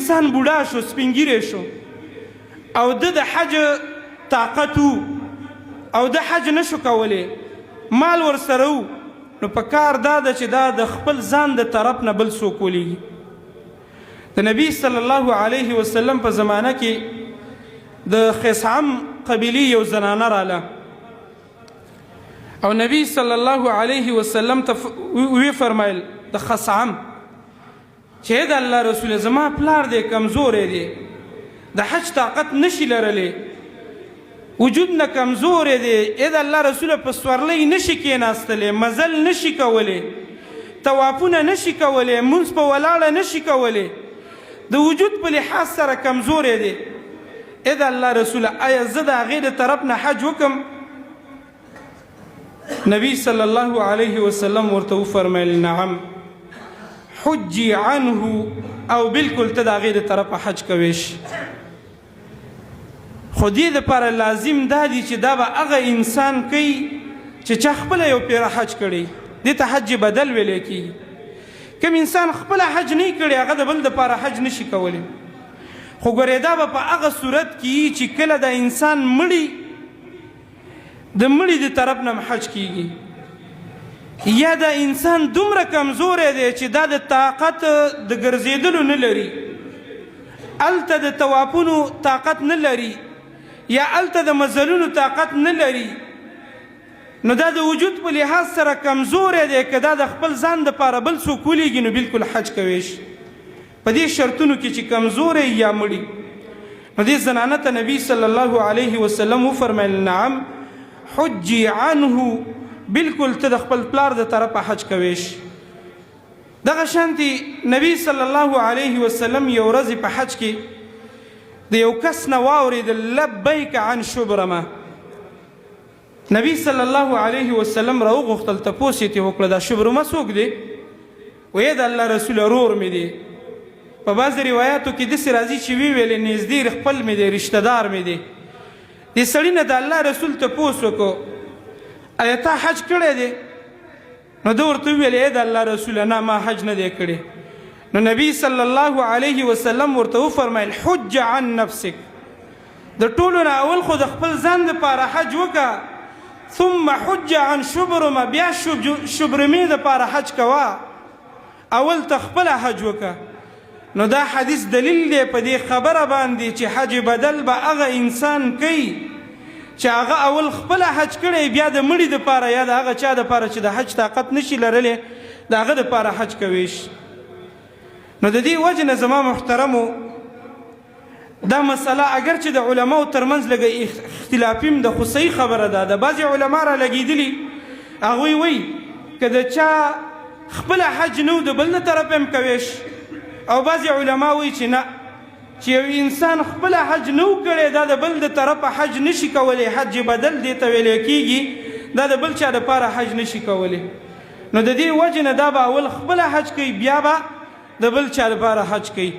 انسان بوډا شو سپینګیری شو او د حج طاقت او د حج نشو کولی مال ورسره و نو په کار دا ده چې دا د خپل ځان د طرف نه بل څوک ولیږي د نبی صلی الله علیه وسلم په زمانه کې د خثعم قبیلې یو زنانه راله او نبی صلی الله علیه وسلم ته وی فرمایل د خثعم چې د الله رسول زما پلار دی کمزوری دی د حج طاقت نشي لرلی وجود نه کمزوری دی د الله رسول په سورلۍ نشي کېناستلی مزل نشي کولی طوافونه نشي کولی مونځ په ولاړه نشي کولی د وجود په لحاظ سره کمزوری دی د الله رسول آیا زه د هغې د طرف نه حج وکم نبی صلی الله علیه وسلم ورته وفرمیل نعم حجی عنه او بالکل ته د هغې د طرفه حج کویش خو دې دپاره لازم دا دی چې دا به هغه انسان کوي چې چا خپله یو پیره حج کړی دې ته حج بدل ویلی کېږي کوم انسان خپله حج نه کړی هغه د بل دپاره حج نشي کولی خو ګورې دا به په هغه صورت کې چې کله د انسان د مړي د طرف نه حج کېږي یا د انسان دومره کمزوری دی چې دا د طاقت د ګرځېدلو نه لري هلته د طوافونو طاقت نه لري یا هلته د مزلونو طاقت نه لري نو دا د وجود په لحاظ سره کمزوری دی که دا د خپل ځان دپاره بل څوک ولیږي نو بلکل حج کویش په دې شرطونو کې چې کمزوری یا مړي نو دې زنانه ته نبی صلی الله علیه وسلم وفرمیل نعم حجی عنه بالکل ته د خپل پلار د طرفه حج کویش دغه شانتې نبی صلی الله علیه وسلم یو ورځې په حج کې د یو کس نه واورېدل لبیک عن شبرمه نبی صلی الله علیه وسلم راوغوښتل تپوس یې ترې وکړه دا شبرمه څوک دی ویې د الله رسول ورور مې دی په بعضې روایاتو کې داسې راځي چې ویې ویلې نږدې خپل مې دی رشته دار مې دی دې سړي نه د الله رسول تپوس وکړو ایا تا حج کړی دی نو ده ورته وویل ای د الله رسوله نه ما حج نه دی کړی نو نبی صلی الله علیه وسلم ورته وفرمیل حج عن نفسک د ټولو نه اول خو د خپل ځان دپاره حج وکړه ثم حج عن شبرمه بیا شبرمې دپاره حج کوه اول ته خپله حج وکړه نو دا حدیث دلیل دی په دې خبره باندې چې حج بدل به هغه انسان کوي چې هغه اول خپله حج کړی بیا د مړي دپاره یا د هغه چا دپاره چې د حج طاقت نشي لرلی د هغه دپاره حج کویش نو د دې وجه نه زما محترمو دا مسله اگر چې د علماو ترمنځ لږ اختلافیم ده خو صحیح خبره ده د بعضې علما را لګېدلي هغوی وایي که د چا خپله حج نه و د بل نه طرف هم کویش او بعضې علما وایي چې نه چې یو انسان خپله حج نه و کړی دا د بل د طرفه حج نشي کولی حج بدل دې ته ویلی کېږي دا د بل چا دپاره حج نشي کولی نو د دې وجې نه دا به اول خپله حج کوي بیا به د بل چا دپاره حج کوي